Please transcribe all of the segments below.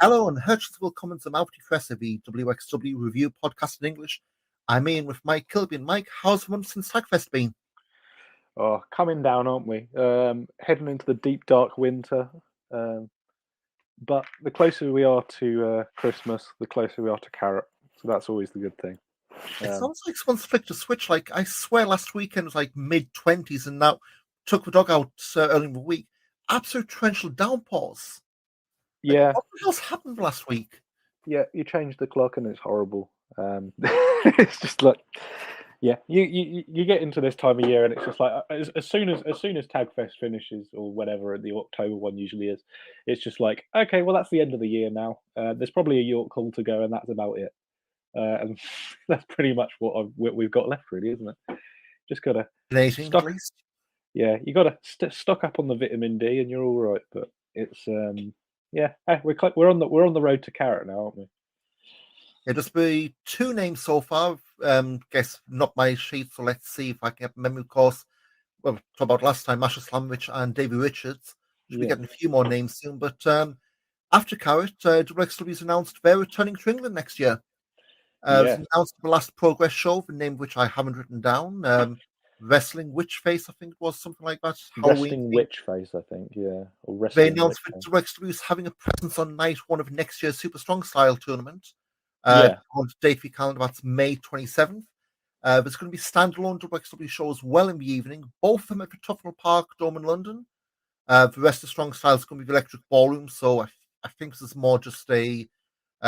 Hello and herzlich willkommen zum Auf die Fresse, the WXW review podcast in English. I'm Ian with Mike Kilby. Mike, how's the month since Tagfest been? Oh, coming down, aren't we? Heading into the deep, dark winter. But the closer we are to Christmas, the closer we are to Carrot. So that's always the good thing. It sounds like someone's flicked a switch. Like, I swear last weekend was like mid-20s and now took the dog out early in the week. Absolute torrential downpours. Yeah. What else happened last week? Yeah, you change the clock and it's horrible. It's just like, yeah, you get into this time of year and it's just like as soon as Tagfest finishes or whatever the October one usually is, it's just like, okay, well that's the end of the year now. There's probably a York Hall to go and that's about it. And that's pretty much what we've got left, really, isn't it? Just gotta At least. Yeah, you gotta stock up on the vitamin D and you're all right. But it's yeah, we're on the road to Carrot now, aren't we? Yeah, there's been two names so far. Guess not my sheet, so let's see if I can get memory course. Well, talk about last time, Masha Slamovich and Davey Richards. Should be getting a few more names soon. But after Carrot, WXW's announced they're returning to England next year. It was announced the last Progress show, the name of which I haven't written down. Wrestling Witch Face, I think it was something like that. Wrestling Witch Face, I think, yeah. Or they announced that WXW's having a presence on night one of next year's Super Strong Style tournament. On the date we calendar, that's May 27th. There's going to be standalone WXW shows well in the evening, both of them at the Tufnell Park Dome in London. The rest of Strong Style is going to be the Electric Ballroom, so I think this is more just a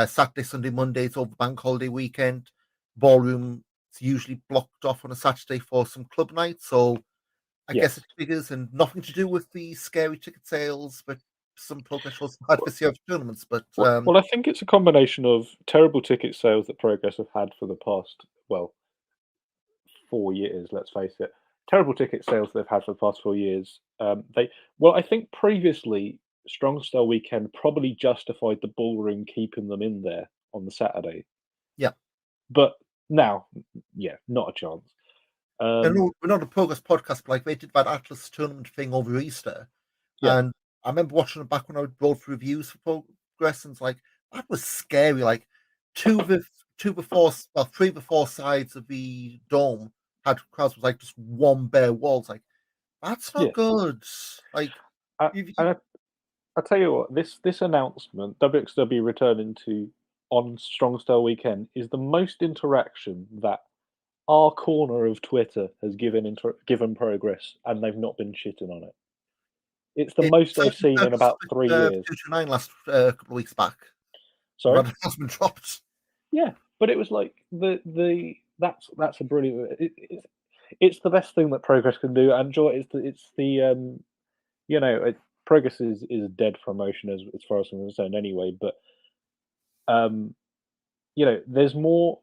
Saturday, Sunday, Monday. It's over bank holiday weekend. Ballroom is usually blocked off on a Saturday for some club night, so I guess it figures, and nothing to do with the scary ticket sales, but some Progress shows had this year of tournaments. But well, I think it's a combination of terrible ticket sales that Progress have had for the past 4 years. Let's face it, terrible ticket sales they've had for the past 4 years. I think previously Strong Style Weekend probably justified the ballroom keeping them in there on the Saturday. Yeah, but now, not a chance. We're not a Progress podcast, but like they did that Atlas tournament thing over Easter, and I remember watching it back when I would roll through reviews for Progress, and it's like that was scary. Like three before sides of the dome had crowds was like just one bare walls. Like that's not good. Like I tell you what, this announcement, WXW returning to on Strong Style Weekend, is the most interaction that our corner of Twitter has given Progress, and they've not been shitting on it. It's the most I've seen in about 3 years. 229 last couple of weeks back. Sorry, it has been dropped. Yeah, but it was like that's a brilliant. It's the best thing that Progress can do, and it's the Progress is dead for emotion as far as I'm concerned anyway. But there's more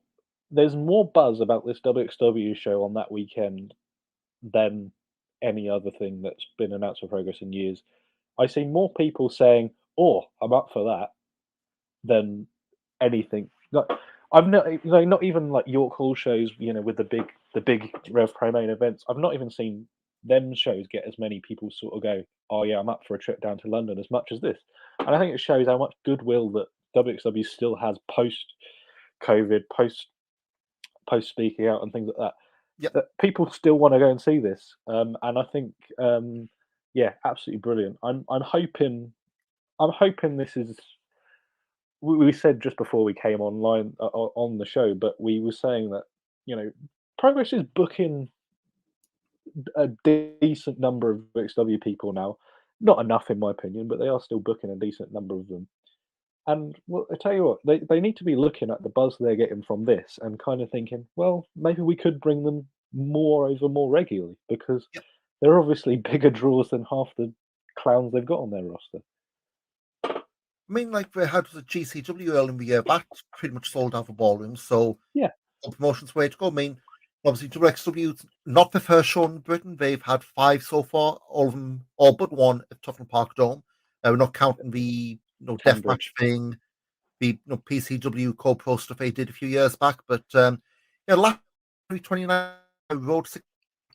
buzz about this WXW show on that weekend than any other thing that's been announced for Progress in years. I see more people saying, "Oh, I'm up for that," than anything. Like I've not even like York Hall shows, with the big Rev Pro main events. I've not even seen them shows get as many people sort of go, "Oh yeah, I'm up for a trip down to London," as much as this. And I think it shows how much goodwill that WXW still has post COVID, post speaking out and things like that. Yep. That people still want to go and see this, and I think, absolutely brilliant. I'm hoping this is. We said just before we came online on the show, but we were saying that Progress is booking a decent number of WXW people now. Not enough, in my opinion, but they are still booking a decent number of them. And I tell you what, they need to be looking at the buzz they're getting from this and kind of thinking, well, maybe we could bring them more regularly, because they're obviously bigger draws than half the clowns they've got on their roster. I mean, like they had the GCW early in the year, that pretty much sold out the ballroom. So the promotion's way to go. I mean, obviously WXW, not the first show in Britain. They've had 5 so far, all of them, all but one at Tufnell Park Dome. We're not counting the deathmatch thing, the PCW co-pro stuff they did a few years back. But last 29 Road 6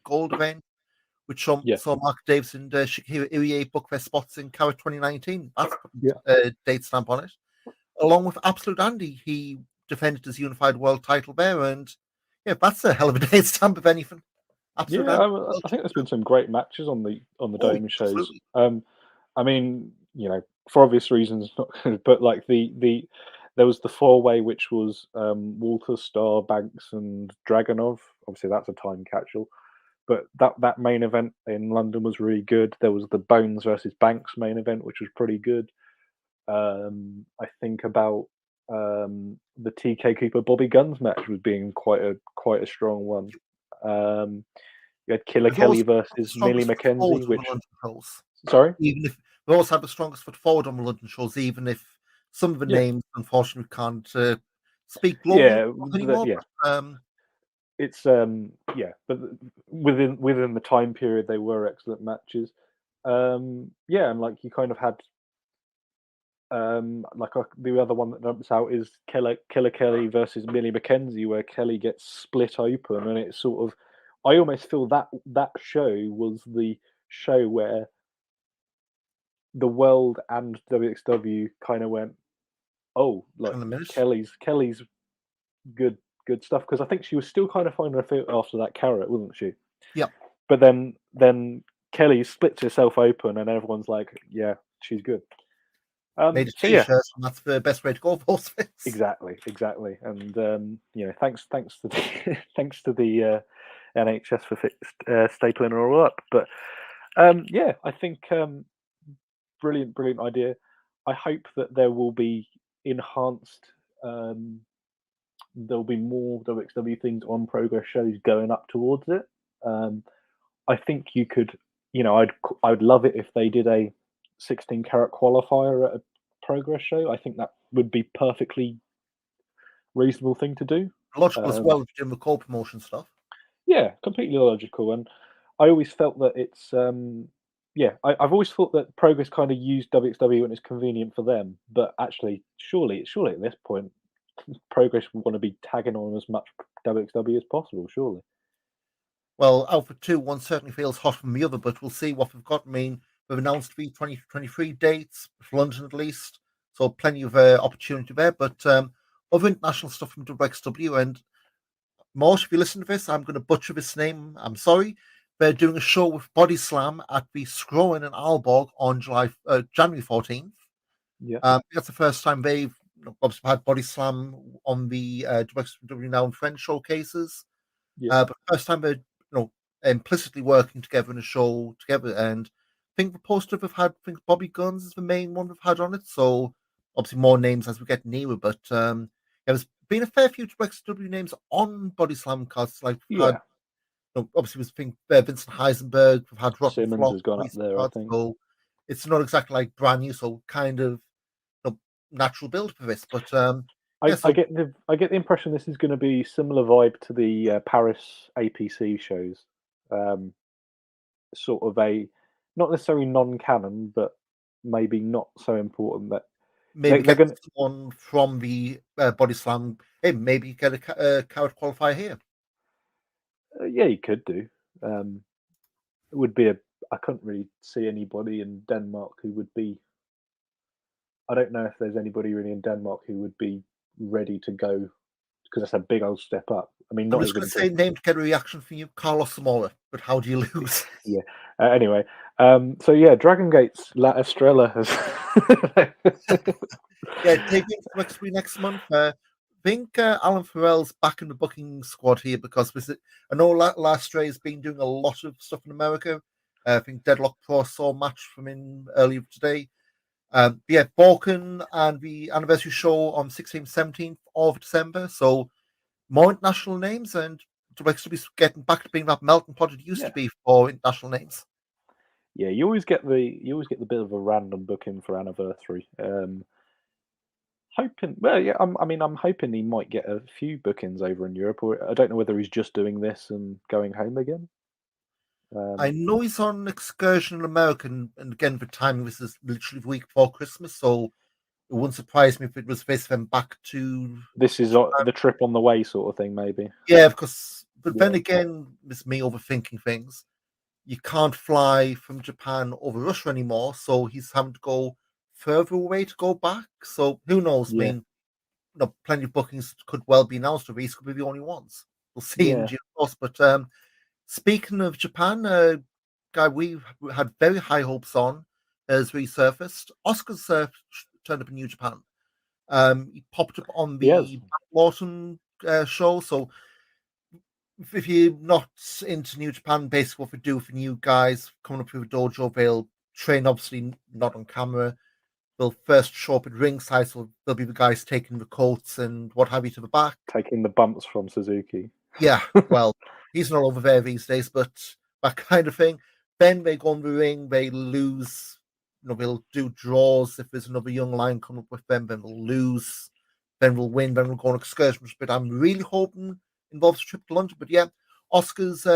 Gold event, which saw Mark Davis and Shakira Irie book their spots in Carrot 2019. That's a date stamp on it. along with Absolute Andy, he defended his unified world title there, and yeah, that's a hell of a day's stamp if anything. Absolute Yeah, Andy. I think there's been some great matches on the Oh, Dome shows. absolutely. I mean, for obvious reasons, not, but like there was the four-way, which was Walter, Starr, Banks, and Dragunov. Obviously, that's a time capsule. But that main event in London was really good. There was the Bones versus Banks main event, which was pretty good. I think about the TK Cooper Bobby Guns match was being quite a strong one. You had Killer We've always Kelly had the versus Millie strongest foot forward McKenzie, on the which London shows. sorry, Even if we also had the strongest foot forward on the London shows, even if some of the yeah, names, unfortunately, can't speak globally yeah, anymore. yeah. But, It's yeah, but within the time period, they were excellent matches. Yeah, and like you kind of had the other one that jumps out is Killer Kelly versus Millie McKenzie, where Kelly gets split open, and it's sort of I almost feel that show was the show where the world and WXW kind of went, oh, like in a minute. Kelly's good stuff, because I think she was still kind of finding her feet after that carrot, wasn't she? Yeah, But then Kelly splits herself open, and everyone's like, yeah, she's good. made a So yeah, T-shirt, and that's the best way to go for things. exactly, and thanks to the, thanks to the NHS for stapling her all up. But yeah, I think brilliant idea. I hope that there will be enhanced. There'll be more WXW things on Progress shows going up towards it. I think you could, I'd love it if they did a 16 carat qualifier at a Progress show. I think that would be perfectly reasonable thing to do. Logical as well, doing the co-promotion stuff. Yeah, completely logical. And I always felt that it's yeah, I've always thought that Progress kind of used WXW when it's convenient for them, but actually, surely at this point, Progress would want to be tagging on as much WXW as possible. Surely, Well, Alpha 2, one certainly feels hot from the other, but we'll see what we've got. I mean, we've announced the 2023 dates, for London at least, so plenty of opportunity there. But other international stuff from WXW, and Morsh, if you listen to this, I'm going to butcher this name. I'm sorry. They're doing a show with Body Slam at the Scrowan in Aalborg on January 14th. yeah, That's the first time they've obviously had Body Slam on the WXW Now and Friends showcases. yeah, But first time they're implicitly working together in a show together, and I think the poster we've had, I think Bobby Guns is the main one we've had on it. So obviously more names as we get nearer, but there's been a fair few WXW names on Body Slam cards. Like we've had, yeah. obviously we think Vincent Heisenberg, we've had Rotten Simmons Flock has gone up recent there, I cards, think. so it's not exactly like brand new, so kind of natural build for this. But yeah, I so get the impression this is going to be similar vibe to the Paris APC shows, sort of a not necessarily non-canon, but maybe not so important that maybe they're get going. someone from the Body Slam. Hey, maybe get a carrot qualifier here. Yeah, you could do. It would be a. I couldn't really see anybody in Denmark who would be. I don't know if there's anybody really in Denmark who would be ready to go, because that's a big old step up. I mean, I'm not just going even to say just name to get a reaction from you, Carlos Zamora. But how do you lose? yeah. Anyway, so yeah, Dragon Gate's La Estrella has. Yeah, debuting next month. I think Alan Farrell's back in the booking squad here because I know Last Ray has been doing a lot of stuff in America. I think Deadlock Pro saw a match from in earlier today. Yeah, Balkan and the anniversary show on 16th, 17th of December. So more international names, and to be getting back to being that melting pot it used to Yeah, be for international names. yeah. You always get the bit of a random booking for anniversary. Hoping, well, yeah. I'm hoping he might get a few bookings over in Europe, or I don't know whether he's just doing this and going home again. I know he's on excursion in America, and again, the timing this is literally the week before Christmas, so it wouldn't surprise me if it was based them back to This is the trip on the way sort of thing, maybe. yeah, because but then Yeah, again, it's me overthinking things. You can't fly from Japan over Russia anymore, so he's having to go further away to go back. So who knows? I Yeah. mean, plenty of bookings could well be announced. The Reese could be the only ones. We'll see in Yeah. due course. But speaking of Japan, guy we had very high hopes on has resurfaced. Oscar's turned up in New Japan. He popped up on Yes. the Lawson show. So if you're not into New Japan, basically what we do for new guys coming up through the dojo, they'll train obviously not on camera. They'll first show up at ringside, so there'll be the guys taking the coats and what have you to the back. Taking the bumps from Suzuki. Yeah, well, he's not over there these days, but that kind of thing. Then they go on the ring, they lose. They'll do draws. If there's another young lion coming up with them, then we'll lose. Then we'll win. Then we'll go on excursions. But I'm really hoping involves a trip to London. But yeah, Oscar's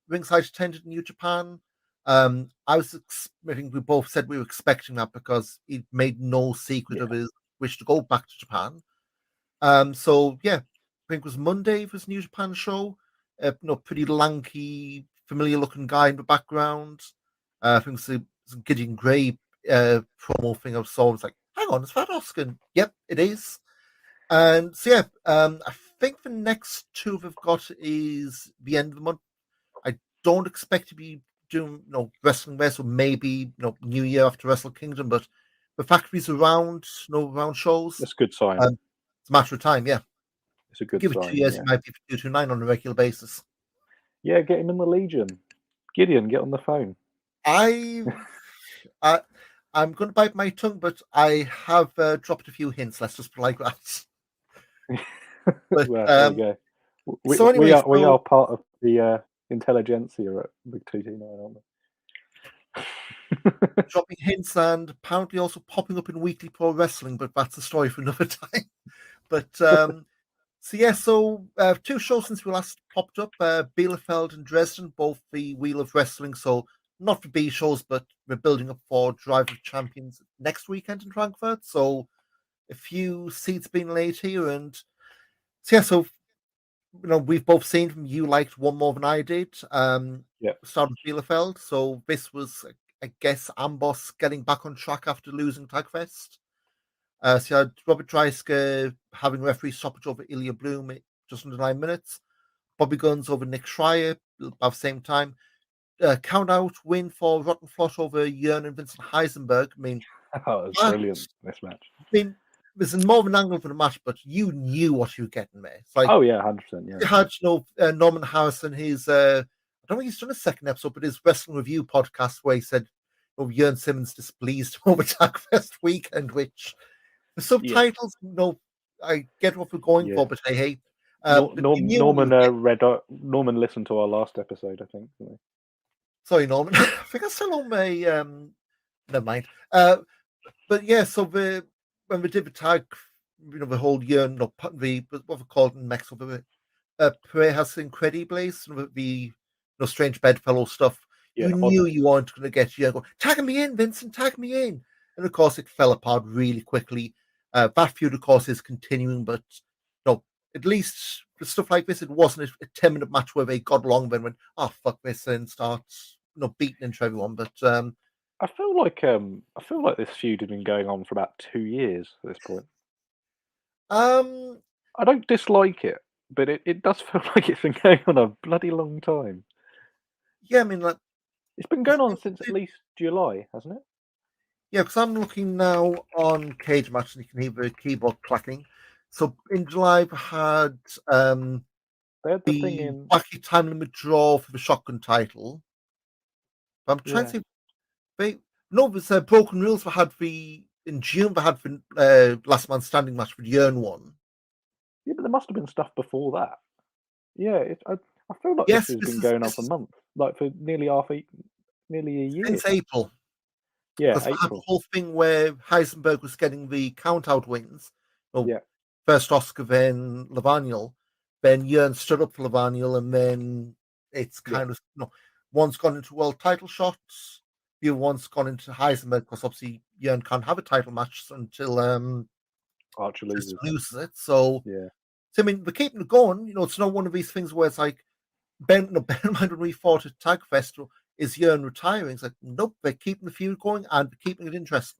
ringside attendant in New Japan. I think we both said we were expecting that because he made no secret of his wish to go back to Japan. So yeah, I think it was Monday for his New Japan show. Pretty lanky, familiar looking guy in the background. I think it's a Gideon Gray promo thing I saw. It's like, hang on, is that Oscar? Yep, it is. And so yeah, I think the next two we've got is the end of the month. I don't expect to be doing wrestling there, so maybe New Year after Wrestle Kingdom, but the factories around, around shows. That's a good sign. It's a matter of time, yeah. It's a good Give it sign. 2 years, Yeah. it might be 229 on a regular basis. Yeah, get him in the Legion. Gideon, get on the phone. I'm going to bite my tongue, but I have dropped a few hints. Let's just put it like that. But, well, there you go. so anyway, we are part of the intelligentsia at Big 229, aren't we? dropping hints and apparently also popping up in Weekly Pro Wrestling, but that's a story for another time. But so yeah, two shows since we last popped up, Bielefeld and Dresden, both the Wheel of Wrestling, so not for B shows, but we're building up for Drive of Champions next weekend in Frankfurt, so a few seats being laid here, and so yeah, so we've both seen them. You liked one more than I did. Started with Bielefeld, so this was, I guess, Amboss getting back on track after losing Tagfest. So you had Robert Dreisker having referee stoppage over Ilya Bloom at just under 9 minutes. Bobby Guns over Nick Schreier about the same time. Count out win for Rotten Flush over Jörn and Vincent Heisenberg. I mean, oh, it was brilliant, this match. I mean, there's more of an angle for the match, but you knew what you were getting there. It's like, oh yeah, 100%. Yeah, you had Norman Harrison. His I don't think he's done a second episode, but his wrestling review podcast where he said, Jörn Simmons displeased over Tagfest weekend, which the subtitles, I get what we're going for, but hey, Norman Norman listened to our last episode, I think. Sorry, Norman. I think I still on my. Never mind. But yeah, so when we did the tag, the whole year, what we called in Mexico, Parejas Incredibles, the strange bedfellow stuff. Yeah, you knew you weren't going to get going, tag me in, Vincent, tag me in. And of course, it fell apart really quickly. That feud, of course, is continuing, but at least for stuff like this, it wasn't a 10-minute match where they got along then went, oh, fuck this, and start beating into everyone. But I feel like this feud had been going on for about 2 years at this point. I don't dislike it, but it does feel like it's been going on a bloody long time. Yeah, I mean, like, it's been going on since at least July, hasn't it? Yeah, because I'm looking now on Cage Match and you can hear the keyboard clacking. So in July we had the thing in wacky time limit draw for the shotgun title. I'm trying to say, no, it was Broken Rules. We had in June. We had the Last Man Standing match for the Jörn one. Yeah, but there must have been stuff before that. Yeah, I feel like this has been going on for months, like for nearly nearly a year. Since April. Yeah, April. We had the whole thing where Heisenberg was getting the count-out wins. First Oscar, then Lavaniel. Then Jörn stood up for Lavaniel, and then it's kind of one's gone into world title shots. The other one's gone into Heisenberg because obviously Jörn can't have a title match until Archer loses it. So yeah, so I mean, we're keeping it going. It's not one of these things where it's like Ben in mind when we fought at Tag Festival. Is Jörn retiring? It's like, nope, they're keeping the feud going and they're keeping it interesting.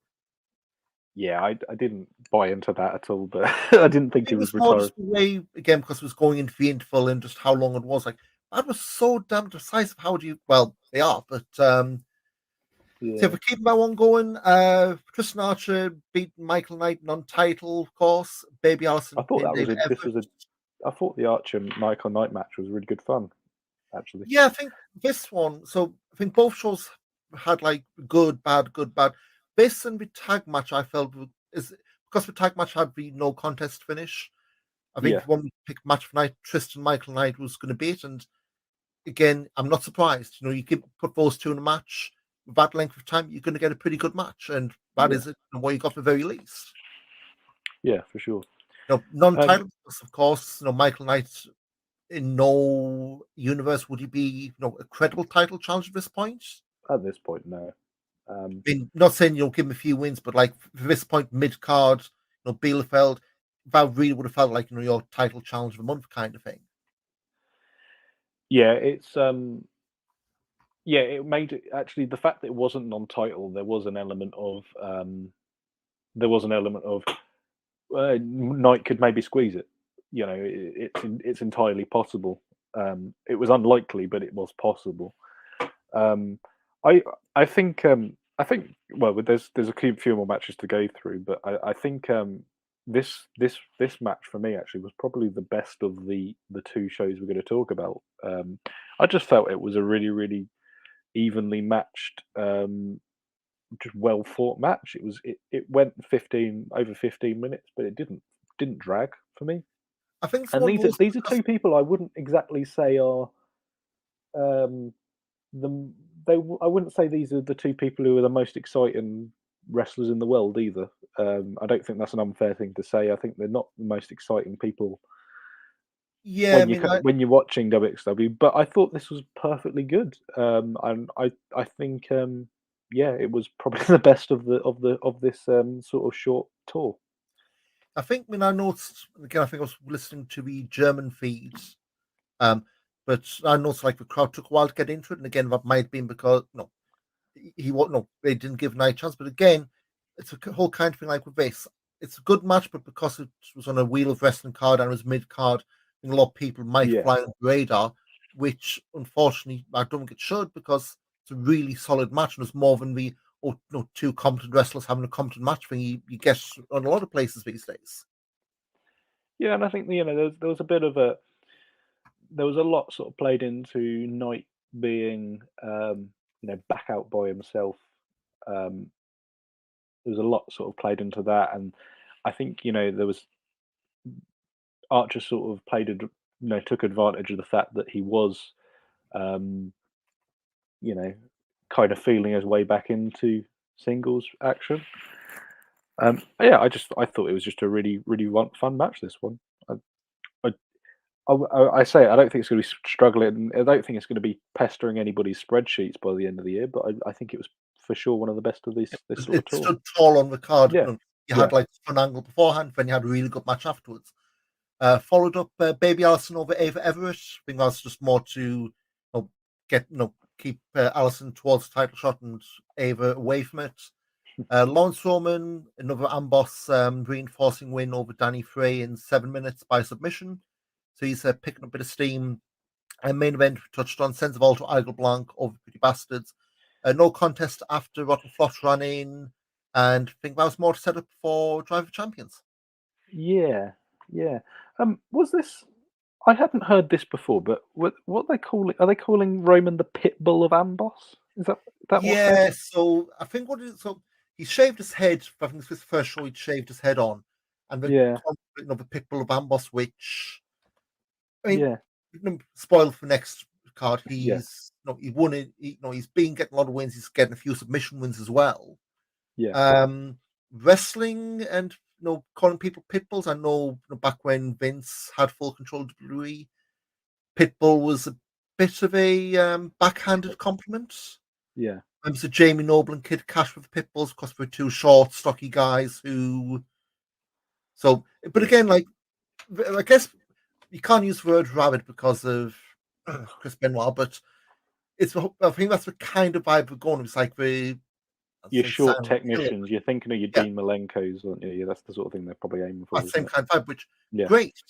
Yeah, I didn't buy into that at all, but I didn't think he It was was more retiring. just the way, again, because it was going into the interval and just how long it was. Like, that was so damn decisive. How do you? Well, they are, but so Yeah, if we're keeping that one going, Tristan Archer beat Michael Knight non-title, of course. Baby I Allison thought pinned that was David a this Everett. was a I thought the Archer Michael Knight match was really good fun, actually. Yeah, I think this one. So I think both shows had like good, bad, good, bad. This and the tag match, I felt is because the tag match had the no contest finish. I think Yeah, if one picked match for night, Tristan Michael Knight was going to beat, and again, I'm not surprised. You know, you can put those two in a match with that length of time, you're going to get a pretty good match, and that yeah, is it. And what you got at the very least. yeah, for sure. You know, non-title, of course. You know, Michael Knight in no universe would he be, a credible title challenge at this point. At this point, no. I mean, not saying you'll give him a few wins, but like for this point, mid card, Bielefeld, that really would have felt like your title challenge of the month kind of thing. Yeah, yeah, it made it actually the fact that it wasn't non-title. There was an element of Knight could maybe squeeze it. You know, it's entirely possible. It was unlikely, but it was possible. Um, I I think well, there's a few more matches to go through, but I think this match for me actually was probably the best of the two shows we're going to talk about. I just felt it was a really evenly matched, just well fought match. It went 15 minutes, but it didn't drag for me. I think it's And one of those these are because two people I wouldn't exactly say are um, the I wouldn't say these are the two people who are the most exciting wrestlers in the world either. I don't think that's an unfair thing to say. I think they're not the most exciting people yeah, I mean, when you're watching WXW. But I thought this was perfectly good, and I think yeah, it was probably the best of this sort of short tour. I think when I noticed again, I think I was listening to the German feeds, um, but I noticed like the crowd took a while to get into it, and again that might have been because he won't. No, they didn't give Knight a chance. But again, it's a whole kind of thing like with this. It's a good match, but because it was on a Wheel of Wrestling card and it was mid card, I think a lot of people might Yeah, fly on the radar, which unfortunately I don't think it should because it's a really solid match and it's more than the two competent wrestlers having a competent match thing you get on a lot of places these days. yeah, and I think there was a bit of a there was a lot sort of played into Knight being back out by himself. Um, there was a lot sort of played into that, and I think there was Archer sort of took advantage of the fact that he was um, you know kind of feeling his way back into singles action. Yeah, I thought it was just a really fun match. This one, I, I I say it, I don't think it's going to be struggling. I don't think it's going to be pestering anybody's spreadsheets by the end of the year. But I think it was for sure one of the best of this sort of It tour. stood tall on the card. Yeah, You yeah, had like fun angle beforehand, then you had a really good match afterwards. Followed up Baby Allison over Ava Everett. I think that's just more to get keep Allison towards the title shot and Ava away from it. Lawrence Roman, another Amboss reinforcing win over Danny Frey in 7 minutes by submission. So he's picking up a bit of steam. And main event touched on Sense of Alto Eagle Blanc over Pretty Bastards. No contest after Rotten Flot ran in. And I think that was more set up for Driver Champions. yeah, yeah. Was this? I hadn't heard this before, but what they call it? Are they calling Roman the Pitbull of Amboss? Is that what they're? Yeah, so I think so he shaved his head. I think this was the first show he'd shaved his head on, and the Yeah, the Pitbull of Amboss, which I mean, yeah, spoiled for next card. yeah, He won it. He's been getting a lot of wins. He's getting a few submission wins as well. yeah, Um, Wrestling and calling people pitbulls. I know, back when Vince had full control of WWE, pitbull was a bit of a backhanded compliment. yeah, So Jamie Noble and Kid Cash with the pitbulls because we're two short, stocky guys who. So, but yeah. again, like I guess you can't use the word rabbit because of Chris Benoit, but I think that's the kind of vibe we're going. It's like your think short Simon Hill, technicians. You're thinking of your yeah, Dean Malenkos, aren't you? Yeah, that's the sort of thing they're probably aiming for, that isn't same it? kind of vibe, which Yeah. great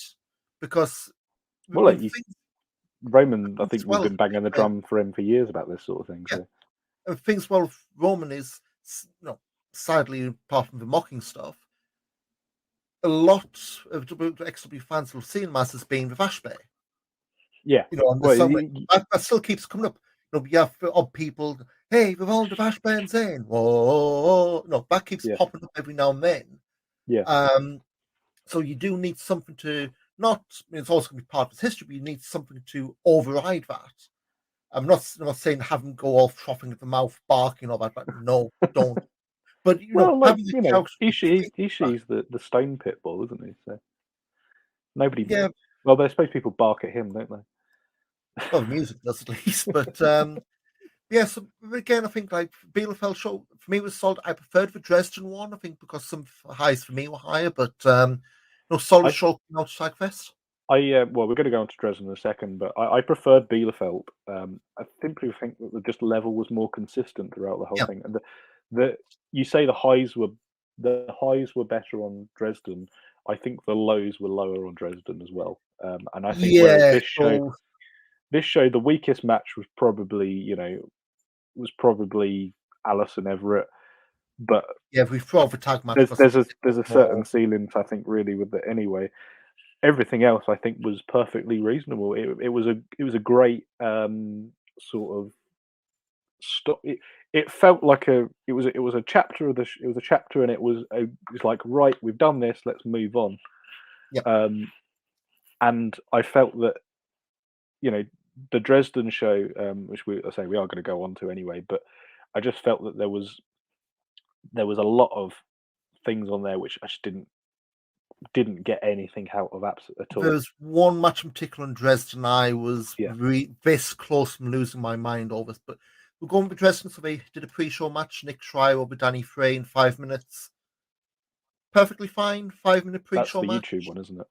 because Well, when like things, Roman, I think we've well, been banging the drum for him for years about this sort of thing. yeah, So things well with Roman is, sadly, apart from the mocking stuff, a lot of XW fans will see him as being the Vash Bay. yeah, And well, there's so many that still keeps coming up. You have odd people, hey, we've all the Vash bands in. Whoa, no, that keeps yeah, popping up every now and then. yeah. So you do need something to not. I mean, it's also going to be part of his history, but you need something to override that. I'm not saying have him go all frothing at the mouth, barking, all that. But no, don't. But Well, like having the character Ishii's the stone pit bull, isn't he? So nobody. yeah, Well, they're supposed people bark at him, don't they? well, the music does at least. But yeah, so again, I think like Bielefeld show for me was solid. I preferred the Dresden one, I think, because some highs for me were higher, but solid I show coming out of Stagfest. well, we're going to go on to Dresden in a second, but I preferred Bielefeld. I simply think that the level was more consistent throughout the whole Yeah, thing, and the you say the highs were better on Dresden. I think the lows were lower on Dresden as well, and I think whereas yeah. this show the weakest match was probably Allison Everett, but Yeah, if we throw off a tag match, there's that's there's a there's a certain more. ceiling I think really with it anyway. Everything else I think was perfectly reasonable. It was a great sort of stop. It felt like it was a chapter it was a chapter, and it's like, right, we've done this, let's move on. Yeah, Um, and I felt that you know the Dresden show, which I say we are going to go on to anyway, but I just felt that there was a lot of things on there which I just didn't get anything out of at all. there's one match in particular in Dresden I was Yeah, this close from losing my mind over, but we're going with Dresden, so they did a pre-show match. Nick Schreier over Danny Frey in 5 minutes. Perfectly fine, 5 minute that's pre-show the match. YouTube one, isn't it?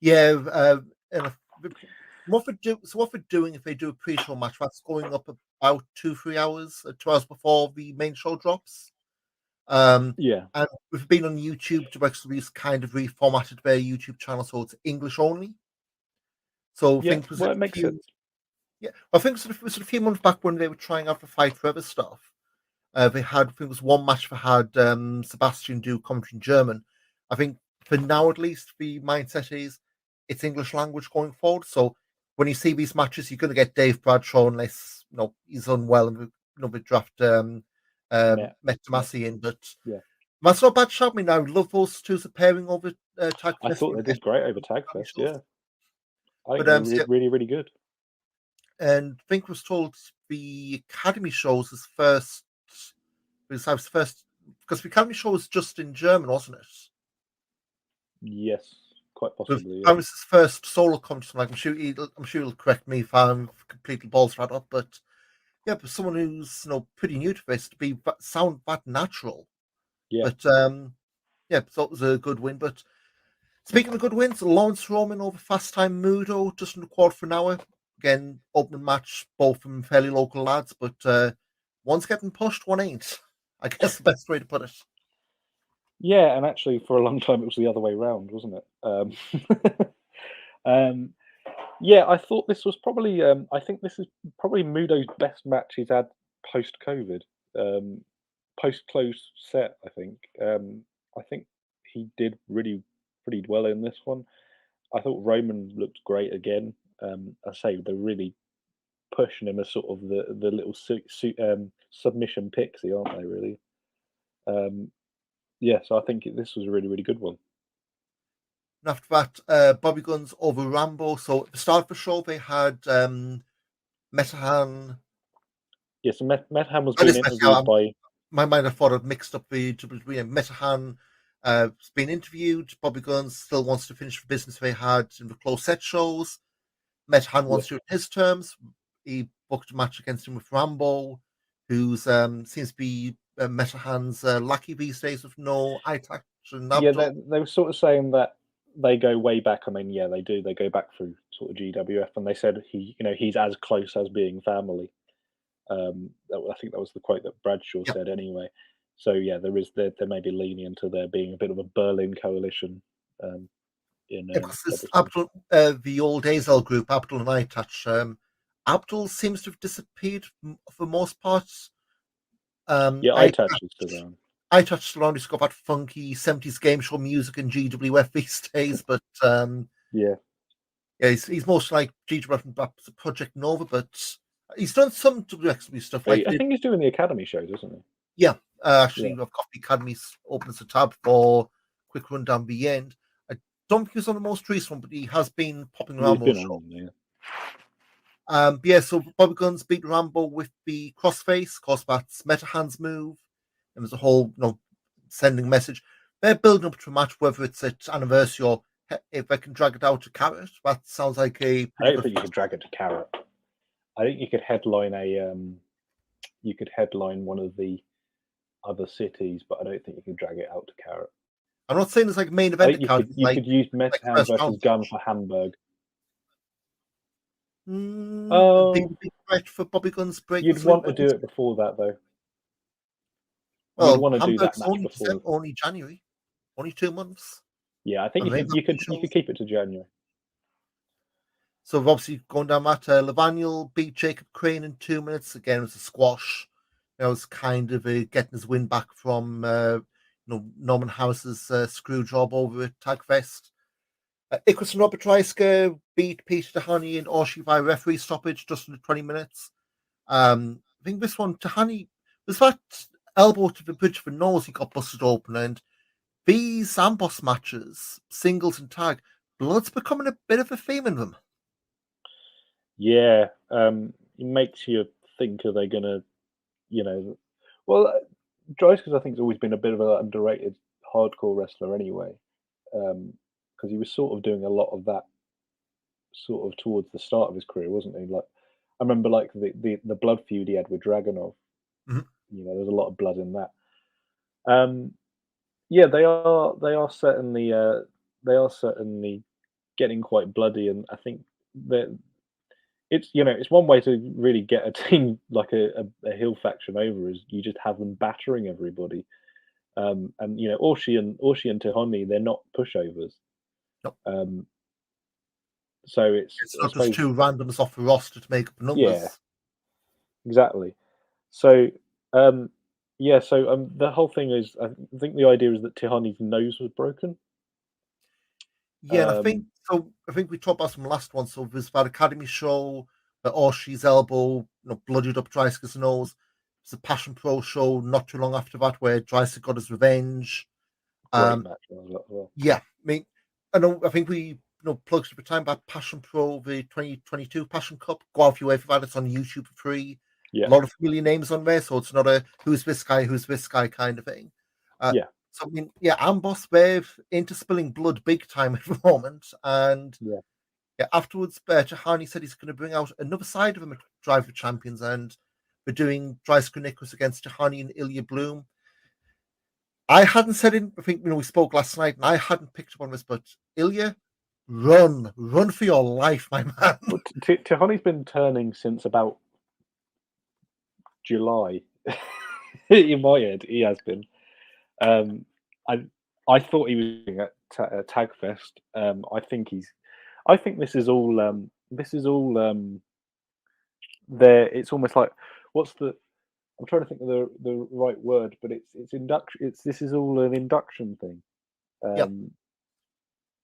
Yeah, and what they're doing if they do a pre-show match, that's going up about 2-3 hours, 2 hours before the main show drops. Yeah, And we've been on YouTube, WXW's kind of reformatted their YouTube channel so it's English only. So I yeah. think it was Well, like it a makes few, sense. yeah, I think it was a few months back when they were trying out the Fight Forever stuff. They had, I think it was one match they had Sebastian do commentary in German. I think for now at least the mindset is it's English language going forward. So when you see these matches, you're going to get Dave Bradshaw unless he's unwell and we draft Met, Met Met. Tomasi in. But Yeah, that's not a bad shout. I mean, I love those two as a pairing over Tag I Fest thought they did great over Tagfest. shows. Yeah, I think But they were yeah, really, really good. and I think was told the Academy shows his first. His first because the Academy show was just in German, wasn't it? Yes, quite But possibly. Yeah, that was his first solo contest. Like I'm sure he'll correct me if I'm completely balls right up. But yeah, but someone who's pretty new to this to be sound that natural. yeah, But yeah, so it was a good win. But speaking of good wins, Lawrence Roman over Fast Time Mudo just in the quarter for an hour. Again, opening match, both from fairly local lads, but one's getting pushed, one ain't. I guess the best way to put it. yeah. And actually, for a long time, it was the other way round, wasn't it? Um, yeah, I thought this was probably. I think this is probably Mudo's best match he's had post COVID, post close set. I think he did really pretty well in this one. I thought Roman looked great again. I say they're really pushing him as sort of the little submission pixie, aren't they? Really. Um, yeah, so I think this was a really really good one. And after that, Bobby Guns over Rambo. So at the start of the show, they had Metahan. Yeah, so Metham was That being is interviewed Metahan. by. My mind, I thought I'd mixed up the Metahan. Has been interviewed. Bobby Guns still wants to finish the business they had in the close set shows. Metahan Yeah, wants to do it his terms. He booked a match against him with Rambo, who's seems to be Metahan's lackey these days with no eye touch and yeah, Abdul. they were sort of saying that they go way back. I mean, yeah, they do. They go back through sort of GWF, and they said he's as close as being family. I think that was the quote that Bradshaw Yeah. said anyway. So yeah, there may be leaning into there being a bit of a Berlin coalition in Because this double sculls. Abdul, the old Azel group, Abdul and I touch. Abdul seems to have disappeared for most parts. Yeah, I iTouch is still around. I touched around. He's got that funky 70s game show music and GWF these days, but Yeah, yeah, he's most like GWF and Project Nova, but he's done some WXW stuff like I think he's doing the Academy shows, isn't he? yeah. Yeah, Actually, I've got the Academy's opens a tab for quick rundown the end. I don't think he's on the most recent one, but he has been popping he's around more been shows. on. Yeah, Yeah, so Bobby Guns beat Rambo with the crossface, of course that's Meta Hands move, and there's a whole sending message. They're building up to a match, whether it's at anniversary or if they can drag it out to Carrot. That sounds like a I pretty don't good think you could drag it to Carrot. I think you could headline one of the other cities, but I don't think you could drag it out to Carrot. I'm not saying it's like main I event think account, you could use like Metahand first versus round Gun match. for Hamburg. Big threat for Bobby Guns breaking You'd through. want to do it before that, though. You'd Well, want to do that Hamburg's match only before. only January, only 2 months. Yeah, I think you could keep it to January. So we've obviously gone down that. Levaniel beat Jacob Crane in 2 minutes. Again, it was a squash. It was kind of getting his win back from Norman Harris's screw job over at Tagfest. Icarus and Robert Dreisker beat Peter Tahani and Orshi via referee stoppage just under 20 minutes. I think this one, Tahani, was that elbow to the bridge of the nose he got busted open, and these amboss matches, singles and tag, blood's becoming a bit of a theme in them. Yeah, it makes you think: are they going to, well, Dreisker's I think has always been a bit of an underrated hardcore wrestler anyway, because he was sort of doing a lot of that sort of towards the start of his career, wasn't he? Like I remember, like the blood feud he had with Dragunov. Mhm. There's a lot of blood in that. Yeah, they are certainly getting quite bloody, and I think that it's one way to really get a team like a heel faction over is you just have them battering everybody. And Orshi and Tehani, they're not pushovers. Nope. So it's not just two randoms off the roster to make up the numbers. Yeah, exactly. So the whole thing is, I think the idea is that Tehani's nose was broken. Yeah, and I think we talked about some last one. So there's that Academy show, Orshi's elbow, bloodied up Dreisker's nose. It's a Passion Pro show not too long after that where Dreisker got his revenge. Great match as well. Yeah, I mean, I think we plugs at the time about Passion Pro, the 2022 Passion Cup. Go out if you wait for that. It's on YouTube for free. Yeah. A lot of familiar names on there, so it's not a who's this guy kind of thing. Yeah. So I mean, yeah, Amboss Wave into spilling blood big time at the moment, and yeah, afterwards, Tahani said he's going to bring out another side of him at Drive for Champions, and we're doing Dreisker Nicholas against Tahani and Ilya Bloom. I hadn't said it. I think we spoke last night, and I hadn't picked up on this, but Ilya, run for your life, my man. Well, Tahani's been turning since about July. In my head, he has been. I thought he was doing at Tagfest. I think this is all. There. It's almost like I'm trying to think of the right word, but it's induction. This is all an induction thing.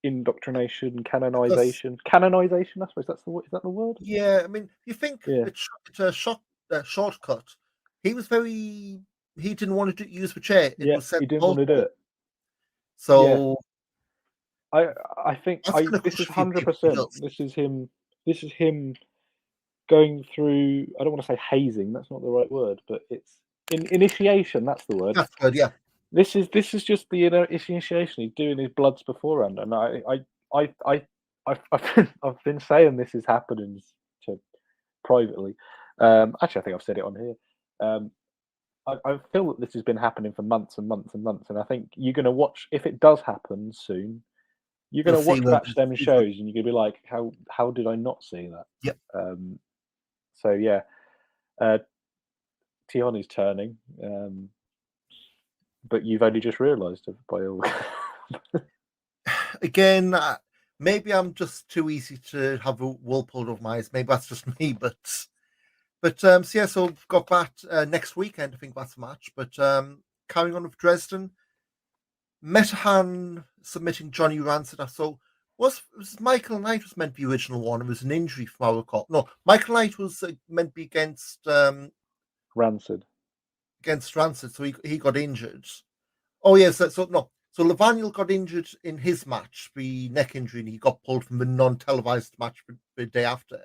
Indoctrination, canonization. Canonization. I suppose that's the word. Is that the word? Yeah, I mean, you think it's a shortcut. He was very. He didn't want to use the chair. He didn't want to do it. So I think this is 100%. This is him going through. I don't want to say hazing. That's not the right word, but it's initiation. That's the word. That's good. Yeah. This is just the initiation. He's doing his bloods beforehand, and I've been saying this is happening to privately. Actually, I think I've said it on here. I feel that this has been happening for months and months and months, and I think you're going to watch if it does happen soon. You're going to watch Batch them shows, and you're going to be like, "How did I not see that?" Yep. So yeah, Tiani's turning, but you've only just realised it by all. Again, maybe I'm just too easy to have a wool pulled over my eyes. Maybe that's just me, but so yeah, so we've got that next weekend. I think that's a match. But carrying on with Dresden, Metahan submitting Johnny Rancid. So was Michael Knight was meant to be the original one? It was an injury from our recall. No, Michael Knight was meant to be against Rancid. Against Rancid, so he got injured. Oh yes, so no. So Levaniel got injured in his match, the neck injury, and he got pulled from the non-televised match the day after.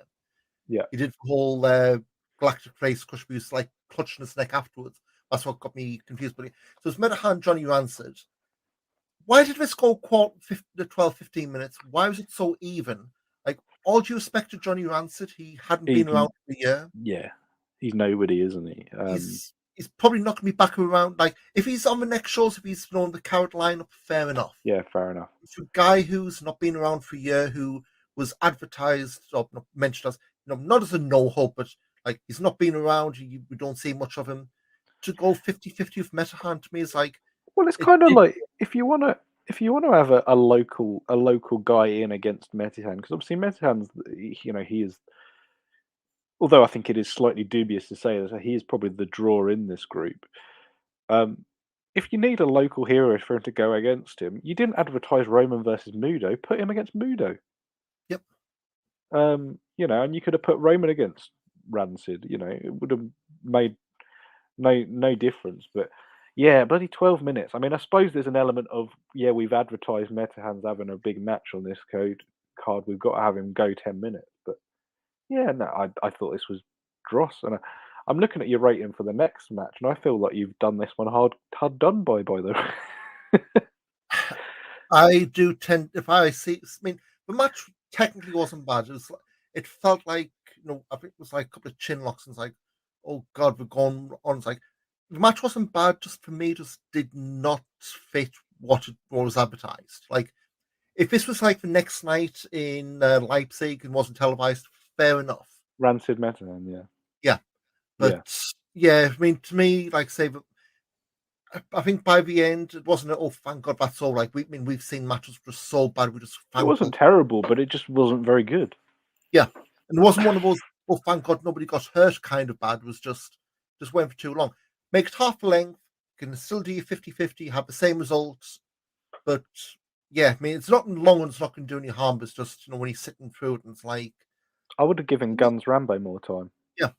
Yeah, he did the whole Galactic Race crush, he was like clutching his neck afterwards. That's what got me confused. But so it's Metahan, Johnny Rancid. Why did this go 12, 15 minutes? Why was it so even? Like, all due respect to Johnny Rancid, he hadn't been around for a year. Yeah, he's nobody, isn't he? He's probably not going to be back around. Like, if he's on the next shows, if he's on the carrot lineup, fair enough. Yeah, fair enough. It's a guy who's not been around for a year, who was advertised or mentioned as, not as a no hope, but like he's not been around. We don't see much of him. To go 50-50 with Metahan to me is like, well, it's kind of like if you want to have a local guy in against Metahan, because obviously Metahan's, he is. Although I think it is slightly dubious to say that he is probably the draw in this group. If you need a local hero for him to go against him, you didn't advertise Roman versus Mudo. Put him against Mudo. Yep. And you could have put Roman against Rancid. It would have made no difference. But yeah, bloody 12 minutes. I mean, I suppose there's an element of we've advertised Metahan's having a big match on this card. We've got to have him go 10 minutes. But yeah, no, I thought this was dross, and I'm looking at your rating for the next match, and I feel like you've done this one hard done by the way. I do tend, if I see, I mean, the match technically wasn't bad. It felt like, I think it was like a couple of chin locks, and it's like, oh god, we're going on. It's like, the match wasn't bad, just for me, just did not fit what was advertised. Like, if this was like the next night in Leipzig and wasn't televised, fair enough. Rancid Metahan, yeah. Yeah. But yeah, I mean, to me, like, say, I think by the end, it wasn't, oh, thank God, that's all right. We've seen matches just so bad. We just It wasn't terrible, but it just wasn't very good. Yeah. And it wasn't one of those, oh, thank God, nobody got hurt kind of bad. It was just went for too long. Make it half the length, can still do your 50-50, have the same results. But yeah, I mean, it's not long and it's not going to do any harm. But it's just, when he's sitting through it and it's like. I would have given Guns Rambo more time. Yeah.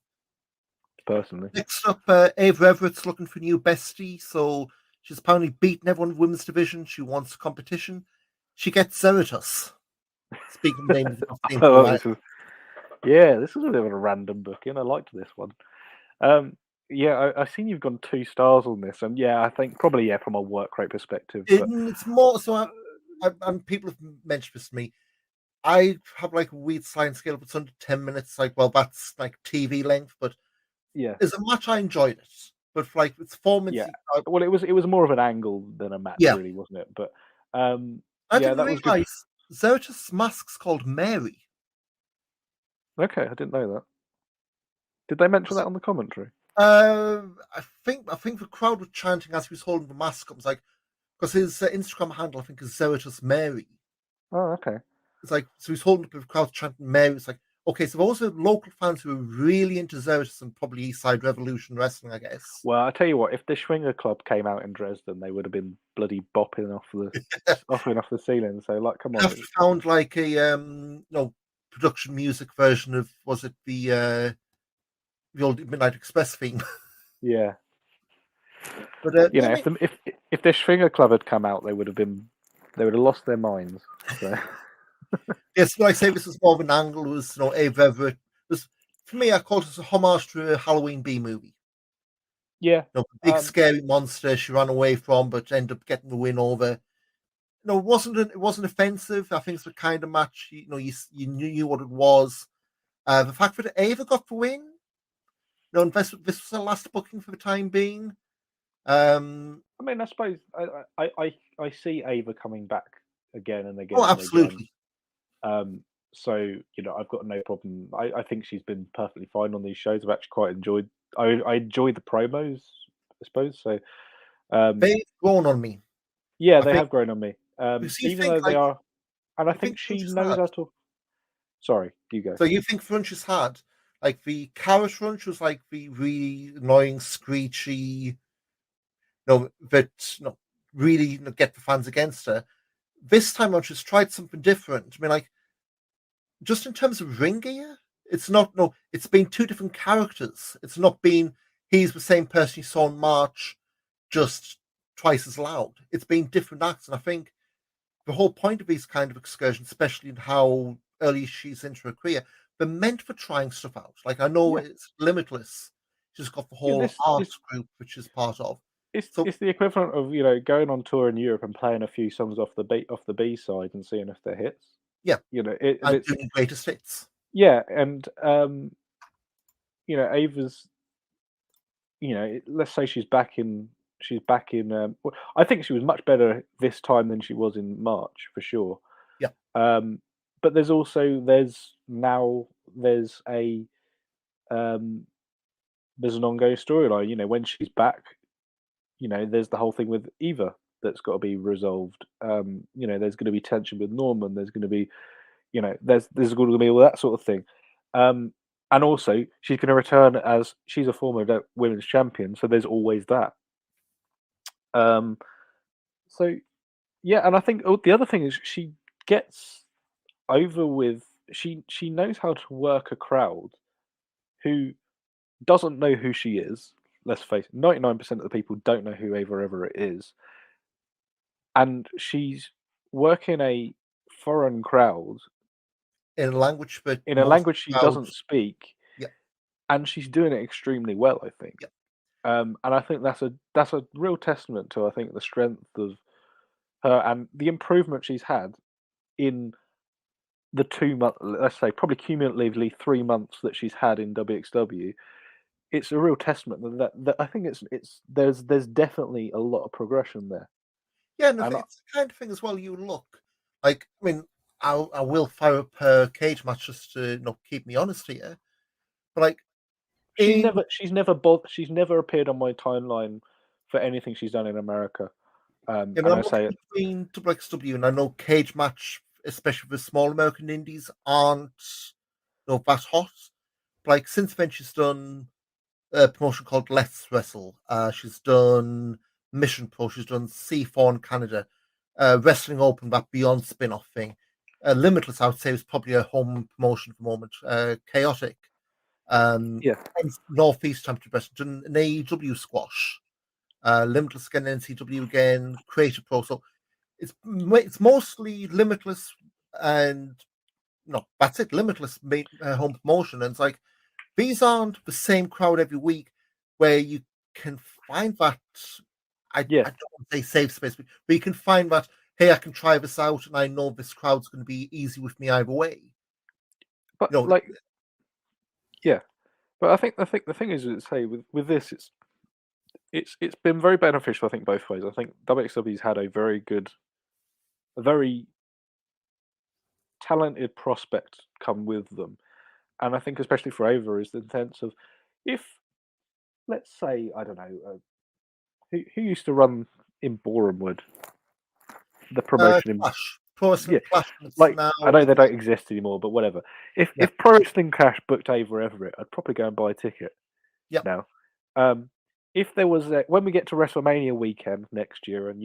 Personally. Next up, Ava Everett's looking for a new bestie. So she's apparently beaten everyone in the women's division. She wants competition. She gets Zeritus. Speaking of names. This is a bit of a random booking. I liked this one. I've seen you've gone 2 stars on this, and I think probably from a work rate perspective. It's more so, and people have mentioned this to me. I have like a weird sliding scale, if it's under 10 minutes, like, well, that's like TV length, but as a match, I enjoyed it. But for, like, it's 4 minutes. Yeah, well, it was more of an angle than a match, really, wasn't it? But I didn't realize Zeritus' mask's called Mary. Okay, I didn't know that. Did they mention that on the commentary? I think the crowd were chanting as he was holding the mask up. It's like, because his Instagram handle, I think, is Zeritus Mary. Oh, okay. It's like, so he's holding up the crowd chanting Mary. It's like, okay, so those are local fans who are really into Zeritus and probably East Side Revolution Wrestling, I guess. Well, I tell you what, if the Schwinger Club came out in Dresden, they would have been bloody bopping off the ceiling. So, like, come on. I found like a production music version of, was it the old Midnight Express theme? Yeah. But if the Schwinger Club had come out, they would have lost their minds. So. Yes, I say this is more of an angle. It was, Ava Everett. For me, I called it a homage to a Halloween B movie. Yeah. Big scary monster she ran away from, but ended up getting the win over. It wasn't offensive. I think it's the kind of match you knew what it was. The fact that Ava got the win. This was the last booking for the time being. I mean, I suppose I see Ava coming back again and again. Oh, absolutely. So I've got no problem. I think she's been perfectly fine on these shows. I've actually quite enjoyed I enjoy the promos, I suppose. So they've grown on me. yeah, I they think have grown on me. because you Even think though they like are, and I you think think she French is knows hard. how to. Sorry, you go. So you think French is hard. Like the carrot French was like the really annoying, screechy, that really get the fans against her. This time around, she's tried something different. I mean, like just in terms of ring gear, it's not no. It's been two different characters. It's not been he's the same person you saw in March, just twice as loud. It's been different acts, and I think the whole point of these kind of excursions, especially in how early she's into her career, they're meant for trying stuff out. Like I know Yeah, it's Limitless. She's got the yeah. whole This art is group, which is part of. it's So it's the equivalent of going on tour in Europe and playing a few songs off the B side and seeing if they're hits. yeah, And I'm it's doing greatest hits. yeah, and Ava's let's say she's back in. I think she was much better this time than she was in March for sure. Yeah, Um, but there's a um, there's an ongoing storyline. When she's back, there's the whole thing with Eva that's got to be resolved. There's going to be tension with Norman. There's going to be, there's going to be all that sort of thing. And also, she's going to return as she's a former women's champion, so there's always that. Um, so yeah, and I think the other thing is she gets over with. She knows how to work a crowd who doesn't know who she is. Let's face it, 99% of the people don't know who Ava Everett is, and she's working a foreign crowd in a language that in a most language she doesn't crowds. speak, Yeah, and she's doing it extremely well, I think. yeah, And I think that's a real testament to, I think, the strength of her and the improvement she's had in the 2 month, let's say, probably cumulatively 3 months that she's had in WXW. It's a real testament that I think there's definitely a lot of progression there. yeah. And And it's the kind of thing as well. You look like. I mean, I will fire up her cage match just to keep me honest here. But like in she's never appeared on my timeline for anything she's done in America. I mean, And I'm I say looking it, between WXW and I know cage match, especially for small American indies, aren't that hot. Like since then, she's done a promotion called Let's Wrestle. She's done Mission Pro. She's done C4 in Canada. Wrestling Open, that Beyond spin-off thing. Limitless, I would say, is probably a home promotion at the moment. Chaotic. Um, yeah, Northeast Championship Wrestling. Done an AEW squash. Limitless again, NCW again, Creative Pro. So it's mostly Limitless and no, that's it. Limitless home promotion, and it's like these aren't the same crowd every week where you can find that. I yeah. don't want to say safe space, but you can find that. Hey, I can try this out, and I know this crowd's going to be easy with me either way. But You know, like, yeah. But I think the thing is, say with this, it's been very beneficial. I think both ways. I think WXW's had a very talented prospect come with them, and I think especially for Ava is the sense of if, let's say, I don't know, who used to run in Borehamwood, the promotion in Clash, Pro yeah, Wrestling Clash is like now. I know they don't exist anymore, but whatever. If Yeah, if Pro Wrestling Cash booked Ava Everett, I'd probably go and buy a ticket yeah. now. Um, if there was when we get to WrestleMania weekend next year, and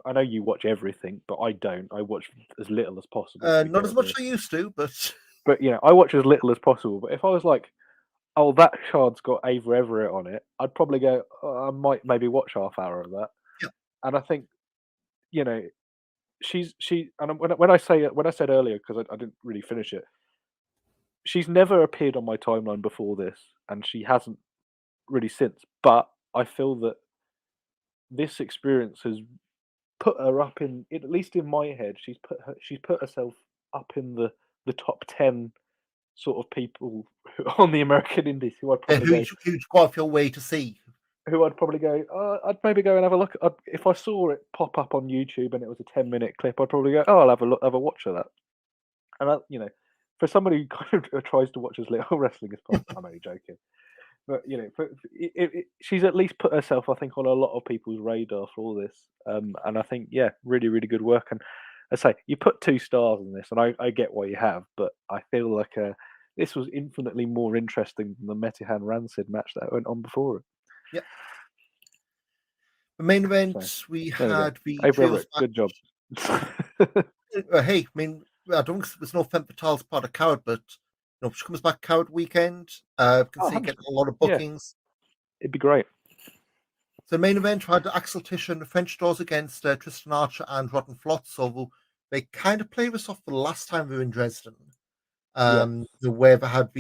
I know you watch everything, but I don't. I watch as little as possible, to be Not quite as much honest. as I used to, but But I watch as little as possible. But if I was like, oh, that card's got Ava Everett on it, I'd probably go. Oh, I might maybe watch half hour of that. yeah. And I think you know she and when I said earlier, because I didn't really finish it, she's never appeared on my timeline before this, and she hasn't really since. But I feel that this experience has put her up at least in my head. She's put herself up in the top 10 sort of people on the American Indies who I'd probably go Who'd go off your way to see? I'd maybe go and have a look. If I saw it pop up on YouTube and it was a 10-minute clip, I'd probably go, oh, I'll have a look, have a watch of that. And for somebody who kind of tries to watch as little wrestling as possible, I'm only joking. But she's at least put herself, I think, on a lot of people's radar for all this. And I think, yeah, really, really good work. And I say you put 2 stars in this, and I get why you have, but I feel like this was infinitely more interesting than the Metihan Rancid match that went on before it. Yep. The main event So, we there we go. had the Hey, trios Robert, good job. hey, I mean, I don't think there's no Femme Fatale's part of Coward, but she comes back Coward weekend. We can see 100%. getting a lot of Yeah, bookings. it'd be great. So the main event had Axel Tischer and the French Doors against Tristan Archer and Rotten Flot. So they kind of played us off the last time we were in Dresden. Where they had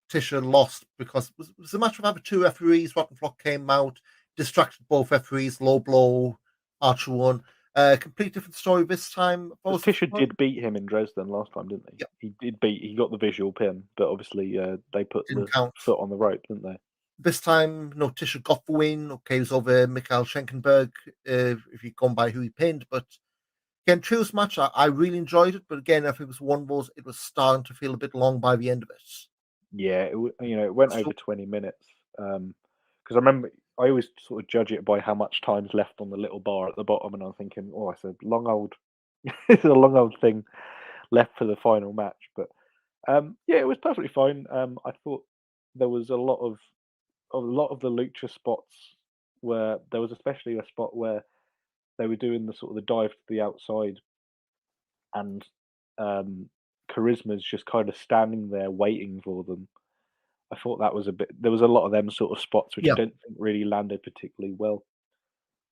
Tischer lost because it was a match of having 2 referees. Rotten Flot came out, distracted both referees, low blow, Archer won. Complete different story this time. Tischer did beat him in Dresden last time, didn't he? Yep. He got the visual pin, but obviously they put the foot on the rope, didn't they? This time, Tischer got the win. Okay, it was over Mikhail Schenkenberg, if you've gone by who he pinned. But again, trios match, I really enjoyed it. But again, I think it was one of those, it was starting to feel a bit long by the end of it. Yeah, it went over 20 minutes. Because I remember I always sort of judge it by how much time's left on the little bar at the bottom, and I'm thinking, oh, it's a long old, it's a long old thing left for the final match. But yeah, it was perfectly fine. I thought there was a lot of the lucha spots where there was especially a spot where they were doing the sort of the dive to the outside, and Charisma's just kind of standing there waiting for them. I thought that was a bit. There was a lot of them sort of spots which I don't think really landed particularly well.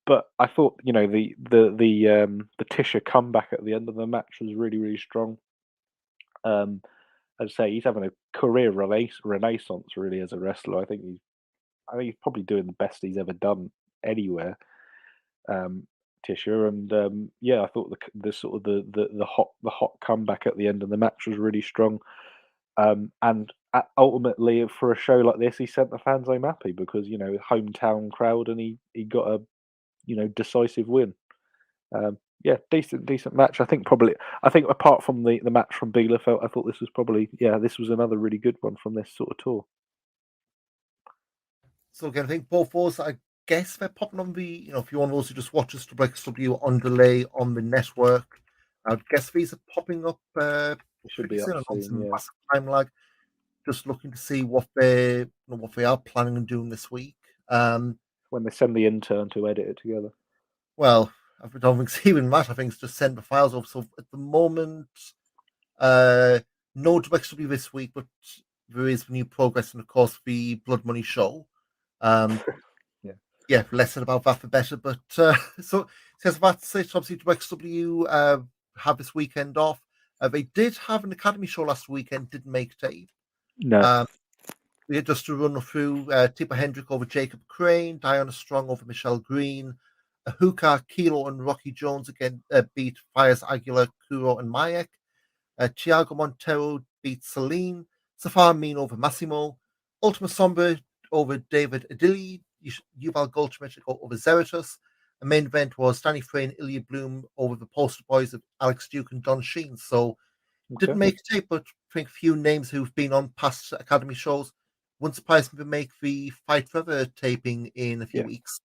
But I thought, the Tischer comeback at the end of the match was really, really strong. As I say, he's having a career renaissance really as a wrestler. I think he's probably doing the best he's ever done anywhere. Tischer, and yeah, I thought the sort of the hot comeback at the end of the match was really strong. And ultimately, for a show like this, he sent the fans home happy because hometown crowd, and he got a decisive win. Yeah, decent match. I think apart from the match from Bielefeld, I thought this was probably this was another really good one from this sort of tour. So again, I think both those, I guess they're popping on the, if you want those who just watch us to WXW on delay on the network, I guess these are popping up. Should be up soon, yeah. Massive time lag. Just looking to see what they are planning on doing this week. When they send the intern to edit it together. Well, I don't think it's even that. I think it's just send the files off. So at the moment, no WXW this week, but there is new progress, and of course the Blood Money show. Yeah, less said about that for better. But so that's it. Obviously, WXW have this weekend off. They did have an Academy show last weekend. Didn't make tape. No. We had just to run through Tipper Hendrick over Jacob Crane, Diana Strong over Michelle Green, Ahuka, Kilo, and Rocky Jones again beat Fires Aguilar, Kuro, and Mayek. Thiago Montero beat Celine, Safar Amin over Massimo, Ultima Sombra over David Adili, Yuval Goldschmidt over Zeratus. The main event was Danny Frey and Ilya Bloom over the poster boys of Alex Duke and Don Sheen. So didn't make a tape, but I think a few names who've been on past Academy shows. Wouldn't surprise me to make the Fight Forever taping in a few weeks.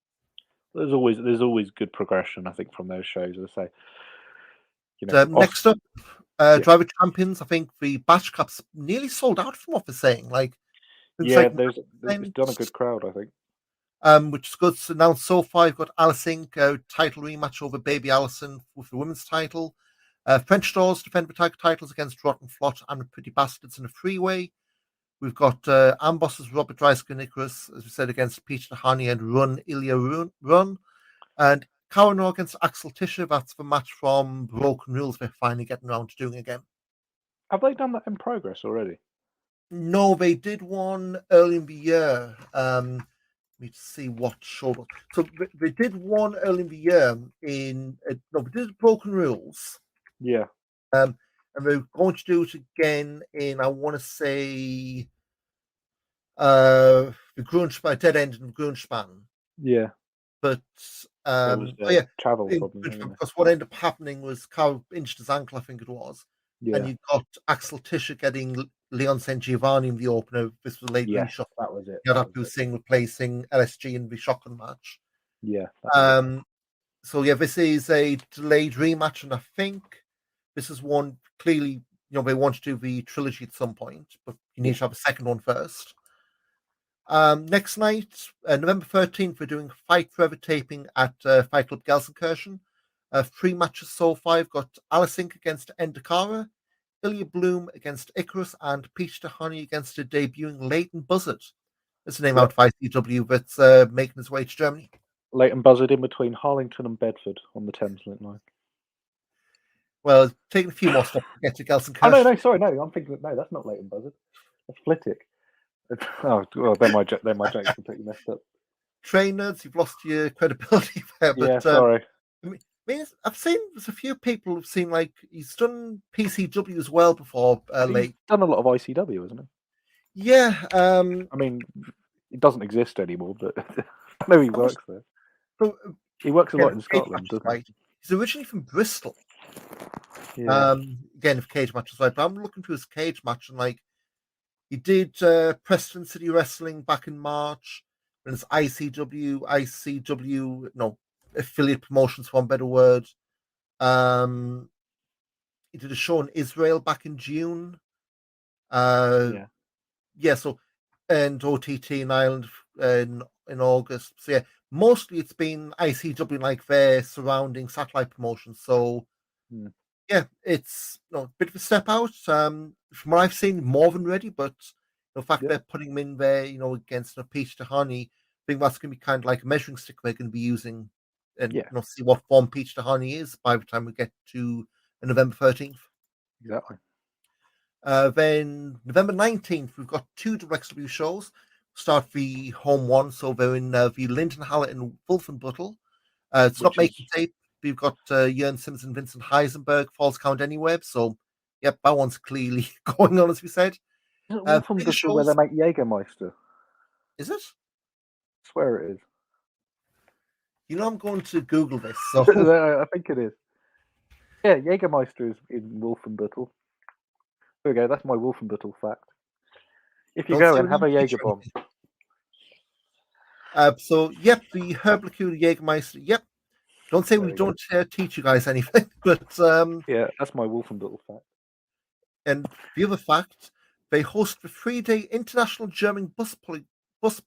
There's always good progression, I think, from those shows. As I say, next up, Driver Champions. I think the Batch Cup's nearly sold out from what they're saying. There's done a good crowd, I think. Which is good. So now so far, you've got Alice Inc. Title rematch over Baby Allison with the women's title. French Doors defend the tag titles against Rotten Flot and the Pretty Bastards in a freeway. We've got Ambosses Robert Dreisker Nicholas, as we said, against Peter Tahani and Run Ilya Run. And Kawano against Axel Tischer. That's the match from Broken Rules they're finally getting around to doing again. Have they done that in Progress already? No, they did one early in the year. Let me see what show. So they did one early in the year they did Broken Rules. Yeah. And we're going to do it again in, I want to say, the Grungespan, Dead End and Grungespan. Yeah. But travel problem. Because what ended up happening was Carl injured his ankle, I think it was. and you got Axel Tischer getting Leon St. Giovanni in the opener. This was a late reshuffle. that was it. Yadapu Singh replacing LSG in the shotgun match. Yeah. So yeah, this is a delayed rematch, and I think this is one clearly, they want to do the trilogy at some point, but you need to have a second one first. Next night, November 13th, we're doing Fight Forever taping at Fight Club Gelsenkirchen. 3 matches so far. We've got Alice Inc. against Endakara, Ilya Bloom against Icarus, and Peach Tahani against a debuting Leighton Buzzard. That's the name out of ICW that's making its way to Germany. Leighton Buzzard in between Harlington and Bedford on the Thameslink line. Well, it's taking a few more steps to get to Gelsenkirchen. Oh, no, sorry, no. I'm thinking, no, that's not Leighton Buzzard. That's Flitwick. Oh, well, then my joke's completely messed up. Trainers, you've lost your credibility there. But, sorry. I mean, I've seen there's a few people who've seen, like, he's done PCW as well before. He's done a lot of ICW, hasn't he? Yeah. I mean, it doesn't exist anymore, but I know he works there. So, he works a lot in Scotland, doesn't he? He's originally from Bristol. Yeah. Again, if cage matches, right? But I'm looking through his cage match, and like he did Preston City Wrestling back in March, and it's ICW, affiliate promotions, for one better word. He did a show in Israel back in June. So and OTT in Ireland in August. So yeah, mostly it's been ICW, like their surrounding satellite promotions. So yeah, it's a bit of a step out. From what I've seen, more than ready, but the fact they're putting him in there, against Peach Tahani, I think that's going to be kind of like a measuring stick we're going to be using, and see what form Peach Tahani is by the time we get to November 13th. Exactly. Then November 19th, we've got 2 WXW shows. Start the home one, so they're in the Lindenhalle in Wolfenbüttel. It's not making tape. We've got Jörn Simmons and Vincent Heisenberg, Falls Count Anywhere. So, yep, that one's clearly going on, as we said. Wolfenbüttel where they make Jägermeister. Is it? I swear it is. I'm going to Google this. So I think it is. Yeah, Jägermeister is in Wolfenbüttel. There we go. That's my Wolfenbüttel fact. If you go and have a Jaeger bomb. So, yep, the Herblichute Jägermeister. Yep. Don't say we don't teach you guys anything, but yeah, that's my Wolfenbüttel fact. And the other fact, they host the 3-day International German Bus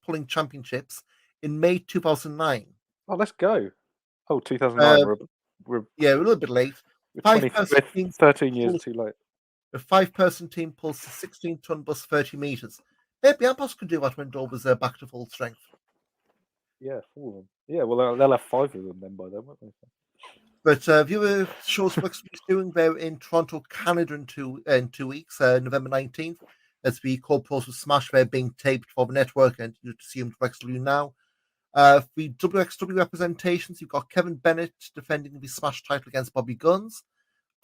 Pulling Championships in May 2009. Oh, let's go! Oh, 2009. We're a little bit late. 13 years too late. A 5-person team pulls a 16-ton bus 30 meters. Maybe Ampos could do that when Dover's back to full strength. Yeah, 4 of them. Yeah, well, they'll have 5 of them then by then, won't they? But viewer shows WXW's doing there in Toronto, Canada in 2 weeks, November 19th. That's the co-pros with Smash there being taped for the network, and you see them WXW now. The WXW representations, you've got Kevin Bennett defending the Smash title against Bobby Guns,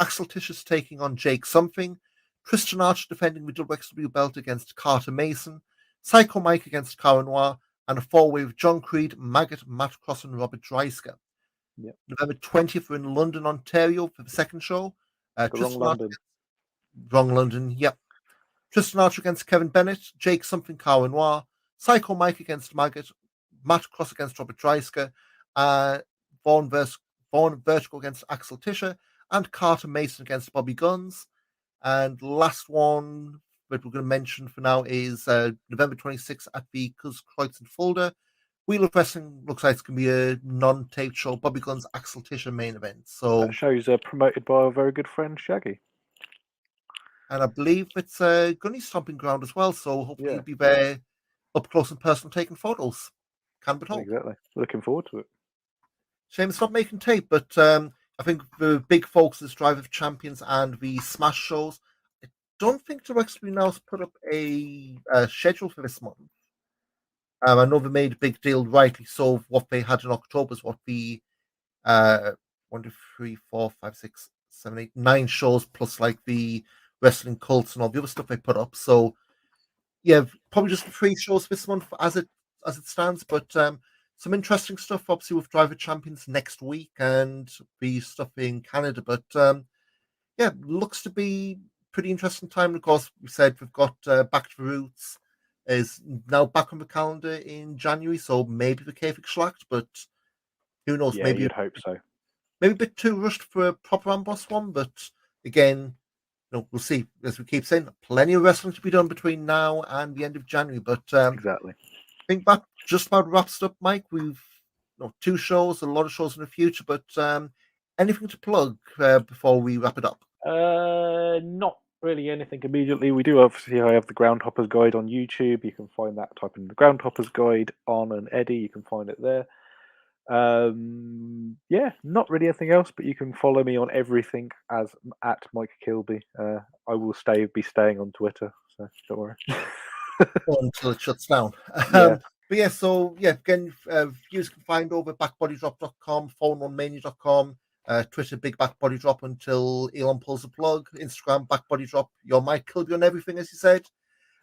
Axel Tischer's taking on Jake Something, Christian Archer defending the WXW belt against Carter Mason, Psycho Mike against Cara Noir, and a 4-way with John Creed, Maggot, Matt Cross, and Robert Dreisker. Yep. November 20th, we're in London, Ontario for the second show. Wrong London, yep. Tristan Archer against Kevin Bennett, Jake Something, Cara Noir, Psycho Mike against Maggot, Matt Cross against Robert Dreisker, Vaughn Vertical against Axel Tischer, and Carter Mason against Bobby Guns. And last one that we're going to mention for now is November 26th at the Kreuz in Fulda. Wheel of Wrestling looks like it's going to be a non-taped show. Bobby Guns, Axel Tischer main event. So that show's promoted by our very good friend Shaggy. And I believe it's a gunny stomping ground as well. So hopefully you'll be there up close and personal taking photos. Can but hope. Exactly. Looking forward to it. Shame it's not making tape, but I think the big focus is Drive of Champions and the Smash shows. I don't think WXW now has put up a schedule for this month. I know they made a big deal, rightly so, of what they had in October is what the 1, 2, 3, 4, 5, 6, 7, 8, 9 shows plus like the wrestling cults and all the other stuff they put up. So yeah, probably just 3 shows this month as it stands, but some interesting stuff obviously with Driver Champions next week and the stuff in Canada. But yeah, looks to be pretty interesting time. Of course, we said we've got Back to the Roots is now back on the calendar in January, so maybe the Kefik Schlacht, but who knows? Yeah, you'd hope so. Maybe a bit too rushed for a proper Amboss one, but again, we'll see. As we keep saying, plenty of wrestling to be done between now and the end of January. But exactly. I think that just about wraps it up, Mike. We've 2 shows, a lot of shows in the future, but anything to plug before we wrap it up? Not really anything immediately. We do obviously have the Groundhoppers guide on YouTube. You can find that. Type in the Groundhoppers guide on and Eddie. You can find it there. Yeah, not really anything else, but you can follow me on everything as at Mike Kilby. I will be staying on Twitter, so don't worry. Until it shuts down. Yeah. But yeah, so yeah, again, viewers can find over backbodydrop.com, phoneonmania.com, Twitter, Big Back Body Drop until Elon pulls the plug, Instagram, Back Body Drop, your Mike Kilby on everything, as you said.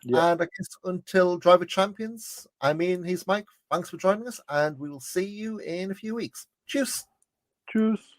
Yeah. And I guess until Driver Champions, he's Mike. Thanks for joining us, and we will see you in a few weeks. Cheers. Cheers.